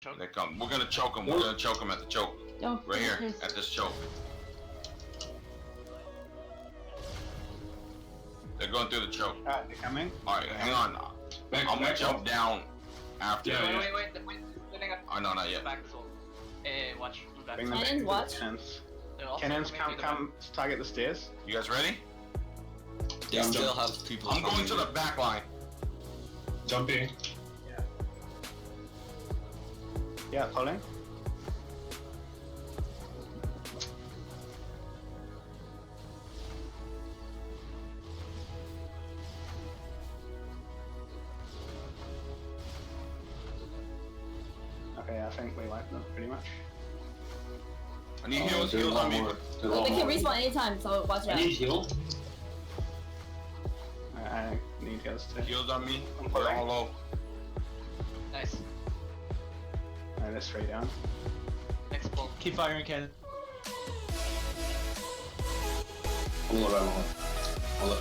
Choke. They come. We're gonna choke them. We're gonna choke them at the choke. Oh, Right here, at this choke. They're going through the choke. Alright, they're coming. Alright, hang on. I'm gonna jump down after. Wait. Oh, no, not yet. Back as well. Watch. Move back. Bring them Cannons, back watch. to the cannons. They're also Cannons, coming through the come target the stairs. You guys ready? They still have people. I'm going to the back line. Jumping. Yeah, pulling. Okay, I think we wiped them pretty much. I need heals on me. Well, they can respawn anytime, so watch I out. need heal. I need heals too. Heals on me. They're all low. Nice. Alright, they're straight down. Next pull. Keep firing, cannon. Hold on. Hold on.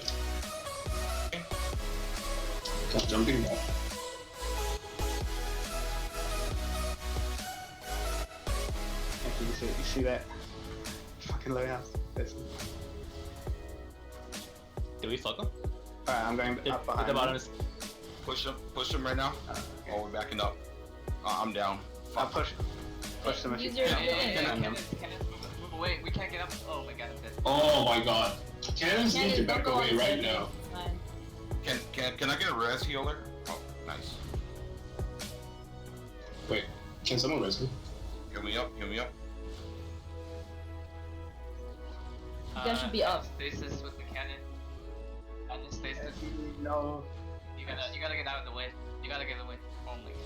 Okay, jumping back. You see that? Fucking low house. Did we fuck them? Alright, I'm going up behind. The bottom is. Push them right now. Okay. Oh, we're backing up. I'm down. I'll push them if you Use your can. thing. Cannons, move away. We can't get up. Oh my god, I'm dead. Oh my god. Cannons need to Cannons, back don't go away on right stairs. now. Fine. Can I get a res healer? Oh, nice. Wait, can someone rescue? Heal me up. Heal me up. You guys should be up. Stasis with the cannon. And then stasis. No. You gotta get out of the way. You gotta get away. Oh my god.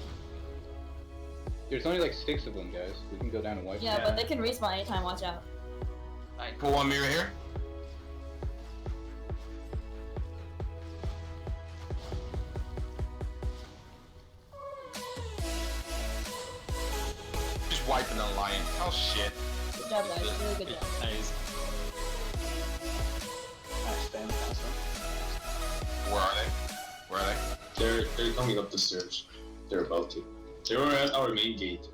There's only like 6 of them, guys. We can go down and wipe Yeah, them. but they can respawn anytime, watch out. Alright. Pull on me right here. Just wiping the lion. Oh shit. Good job, guys. Really good job. Nice. Alright, stay in the castle. Where are they? Where are they? They're coming up the stairs. They're about to. They were at our main gate.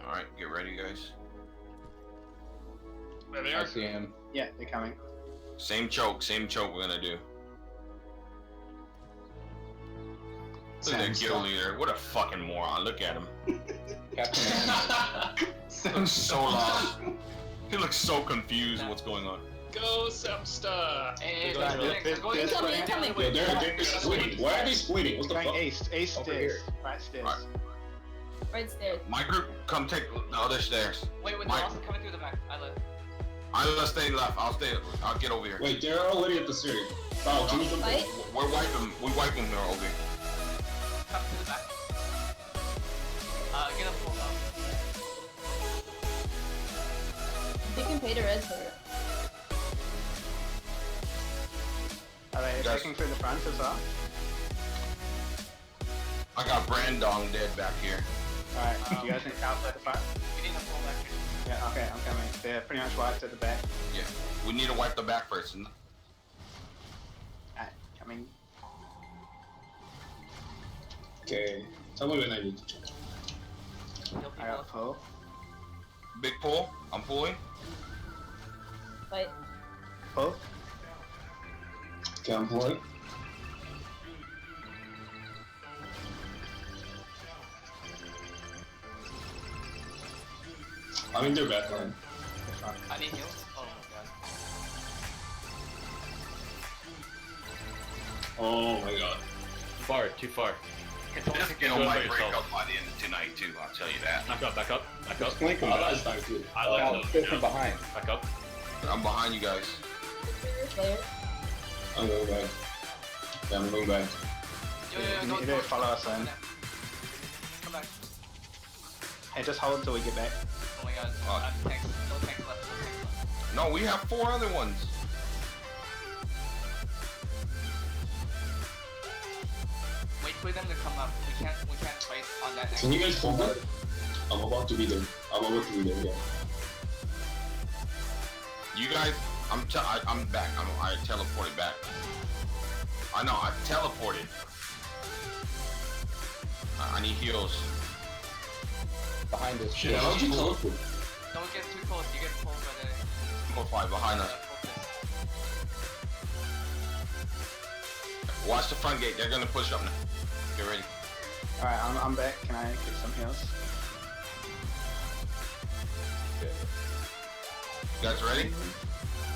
Alright, get ready guys. Where they I see him. Yeah, they're coming. Same choke we're gonna do. Look at that guild leader. What a fucking moron. Look at him. Captain America. He looks so lost. He looks so confused what's going on. Go Samstar! Hey, Incoming. Yo, they're splitting. Why are they splitting? What the Going fuck? east Over stairs. here. Right stairs. Alright. Right stairs. My group, come take the other stairs. Wait, they're Mike. also coming through the back. I left. I'll stay left. I'll get over here. Wait, they're already at the stairs. Wow, can you jump Fight? We're wiping her over here. Come to the back. Get up, pull down. They can pay the res for it. Are they Yes. attacking through the front as well? I got Brandong dead back here. Alright, you guys can counter at the front? We need to pull back. Yeah, okay, I'm coming. They're pretty much wiped at the back. Yeah. We need to wipe the back first. Alright, coming. Okay, tell me when I need to jump. Heal I got people. pull. Big pull. I'm pulling. Fight. Pull. Okay, I'm pulling. I'm in their back line. The front. I need heals. Oh my god. Oh my god. Far, too far. Can someone This pick game me up? might break up by the end of tonight too. I'll tell you that. Back up, back up, back Just up. flank them, Oh, guys. that's not good. I Oh, like still from behind. Back up. I'm behind you guys. Player. I'm going back. Yeah, I'm going back. You need to follow us in. Come back. Hey, just hold till we get back. Oh my god. I'm tanks. No tanks left. No tanks left. No, we have 4 other ones. Wait for them to come up. We can't fight on that Can you guys hold that? I'm about to be there. Yeah. You guys, I'm back. I teleported back. I know, I teleported. I need heals. Behind us. Shit, Yeah, how'd you cool. teleport? Don't get too close, you get pulled by the 4-5 behind us. focus. Watch the front gate. They're gonna push up now. Get ready. Alright, I'm back. Can I get some heals? You guys ready?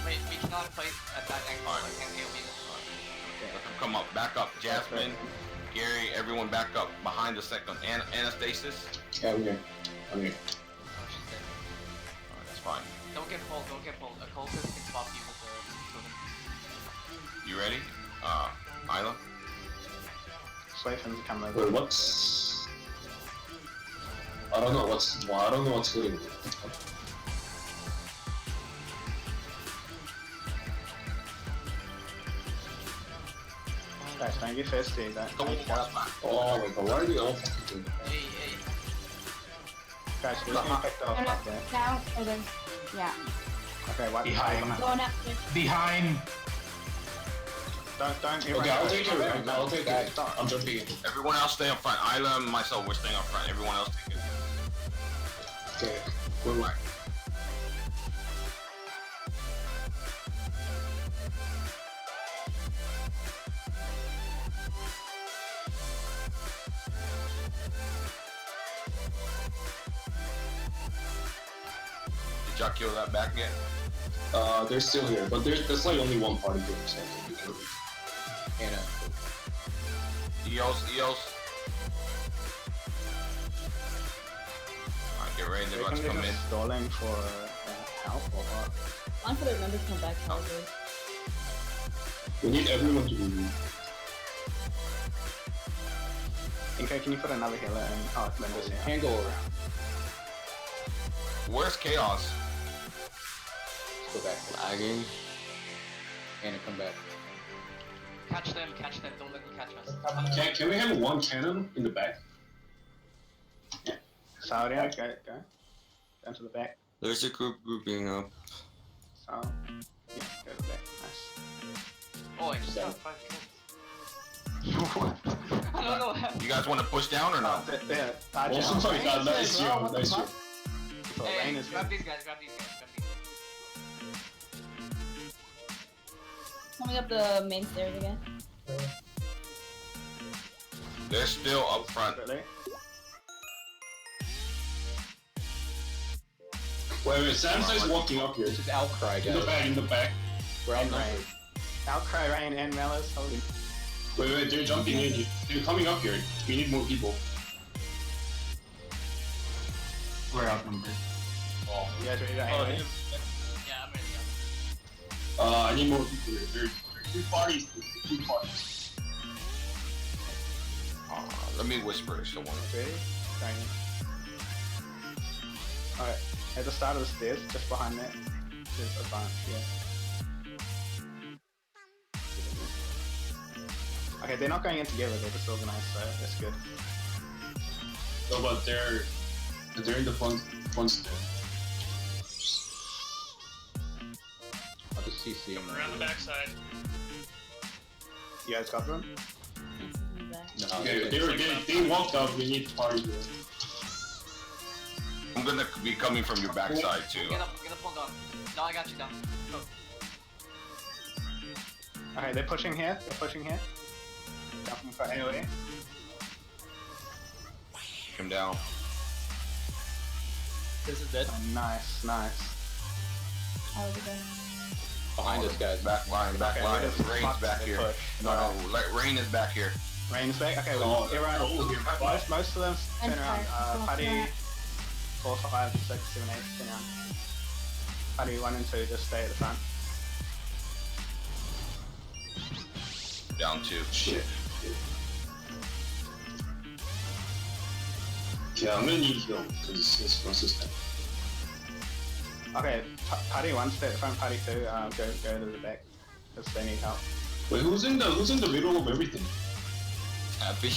Wait, we cannot fight at that angle, Alright. I can't AoE this. Come up. Back up. Jasmine, Gary, everyone back up. Behind the second. Anastasis. Yeah, I'm here. I'm here. Oh, she's dead. Alright, that's fine. Don't get pulled, don't get pulled. A cultist can swap you with the totem. You ready? Isla? Just wait for them to come over. Wait, what's... I don't know what's hitting me. Guys, don't get thirsty. Don't get up. Oh my god, why are they all fucking doing that? Hey, hey. Guys, who's getting picked off Going up up there? down. Or then, yeah. Okay, wipe Behind. Going up. Behind. Don't Okay, I'll take it. I'll take it. Stop. I'm jumping in. Everyone else stay up front. Isla and myself, we're staying up front. Everyone else take it. Okay, we're right. Did y'all kill that back yet? They're still here, but there's like only one party here, so Anna. EOS. Alright, get ready. They're about to come in. Stalling for help or what? Time for the members to come back, probably. we need everyone to be. Okay, can you put another healer in? Oh, Linda's here. Can't go around. Where's Chaos? Let's go back. Lagging. Anna, come back. Catch them, don't let them catch us. Can we have one cannon in the back? Sauria, go. Down to the back. There's a group grouping up. So, yeah, go to the back. Nice. Oh, I just got 5 kills. I don't know how. You guys want to push down or not? There, Oh, sorry, nice Oh, job, what the nice fuck? job. Thought Hey, Rain is grab here. these guys. Coming up the main stairs again. They're still up front. Really? Wait, Samsung's walking up here. This is Outcry, In the guys. back, in the back. We're Rain, outnumbered. Rain. Outcry, Rain, and Malice. Holy. Wait, they're jumping in. They're coming up here. We need more people. We're outnumbered. Oh. You guys ready to Yeah, AoE? I'm ready. I need more people here. There are 3 parties. 3 parties. Let me whisper someone. Ready? Going in. Alright, at the start of the stairs, just behind that, there's a bunch, yeah. Okay, they're not going in together, they're just organized, so that's good. No, but they're in the front stair. I'll just CC him. Around the backside. You guys got them? No, Okay, they walked up. We need party here. I'm gonna be coming from your backside too. Get up pulled on. No, I got you down. Go. Okay, they're pushing here, Jumping for AoE. Come down. This is dead. Oh, nice. I was going. behind us, guys. Back line. Okay, we just Rain's fucked back the here. push. No, Rain is back here. Rain is back. Okay, Oh, everyone, most of them turn I'm around. sorry. Party 4, 5, 6, 7, 8, turn around. Party 1 and 2 just stay at the front. Down 2. Shit. Okay, I'm gonna need heal because it's consistent. Okay, party 1 stay at the front. Party 2 go to the back because they need help. Wait, who's in the middle of everything? Happy.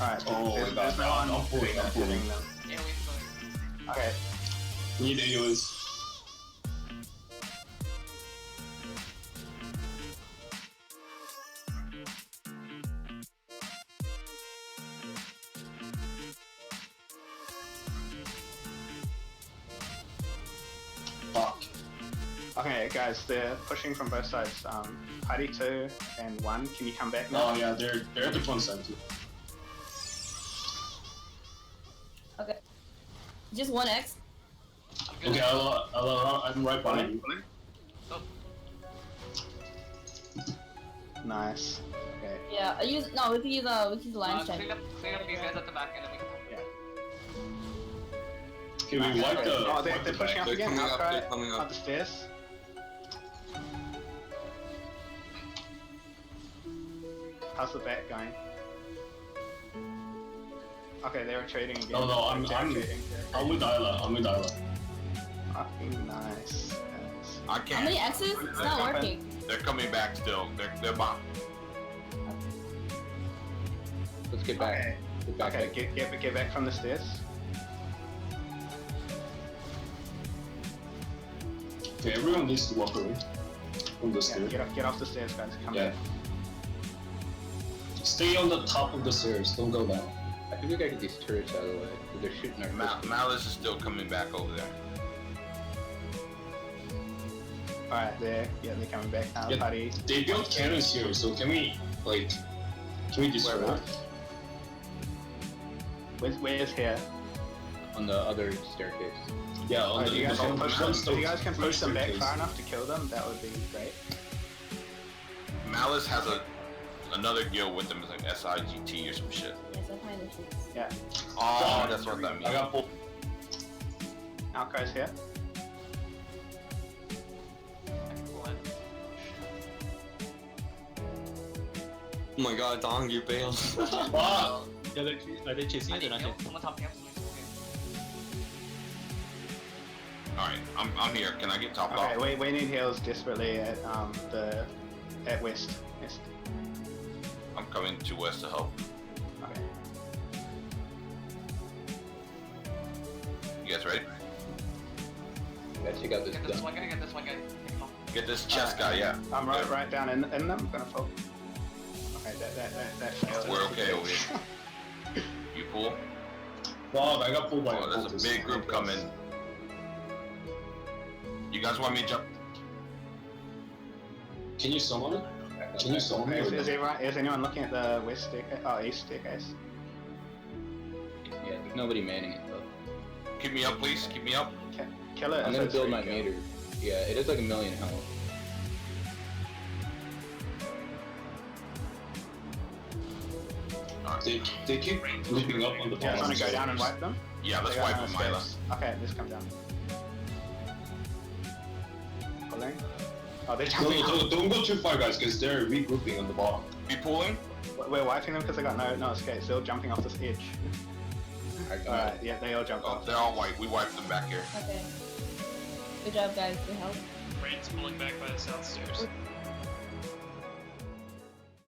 Alright, Oh, there's God, no one I'm pulling, I'm pulling. hitting them. AoE's going. Okay, We need AOs. Okay, guys, they're pushing from both sides. Heidi 2 and 1, can you come back now? Oh yeah, they're at the front side too. Okay. Just 1x. Okay, I'm right behind you. Nice. Okay. Yeah, we can use lines check. Clean up these guys at the back and then we can. Okay, we wipe the. Oh, they're wipe the pushing back. up They're again. coming up, Outcry they're coming up. up the stairs. How's the back going? Okay, they're retreating again. No, I'm retreating. with Isla. I'm with Isla. Fucking nice. I How can't. many X's? It's not working. They're coming back still. They're bomb. Let's get back. Okay. Get back. Okay, get back from the stairs. Okay, everyone needs to walk away from the Yeah, stairs. get off the stairs, guys. Come Yeah. back. Stay on the top of the stairs. Don't go down. I think we gotta get these turrets out of the way. They're shooting our Malice is still coming back over there. Alright, they're coming back now. Yeah. Party. They built cannons here, so can we destroy it? Where's here? on the other staircase. Yeah, on If you guys can push them, if you guys can push them back staircase. far enough to kill them, that would be great. Malice has another guild with him. It's like SIGT or some shit. Yes, I find the shoots. Yeah. Oh, that's what that means. I got full. Outcry's here. Oh my god, Dong, you bailed. Wow. Yeah, are they chasing I you? need They're not heal. chasing. Someone's helping him. Alright, I'm here. Can I get top off? Okay, we need heals desperately at west. West. I'm coming to west to help. Okay. You guys ready? Gotta check out this Get this gun. one guy, get this one guy. Come on. Get this chest Alright, guy, yeah. I'm right down in them. Gonna fall. Okay, that failed. We're okay over here. You cool? Wow, I got pulled by Oh, there's a cultist. big group coming. You guys want me to jump? Can you summon it? Can you summon it? Is anyone looking at the west staircase? Oh, east staircase. Yeah, there's nobody manning it though. Keep me up, please. Keep me up. Kill it. I'm as gonna it's build my free. meter. Yeah, it is like 1,000,000 health. They keep looping up on the You guys bottom. want to go down and wipe them? Yeah, let's They got wipe no them, Mila. escapes. Okay, let's come down. Pulling. Oh, they're No, jumping. no, don't go too far, guys, because they're regrouping on the bottom. Be pulling? We're wiping them because they got no escapes. They're all jumping off this edge. Alright, yeah, they all jumped Oh, off. they're all white. We wiped them back here. Okay. Good job, guys. Good help. Rain's pulling back by the south stairs.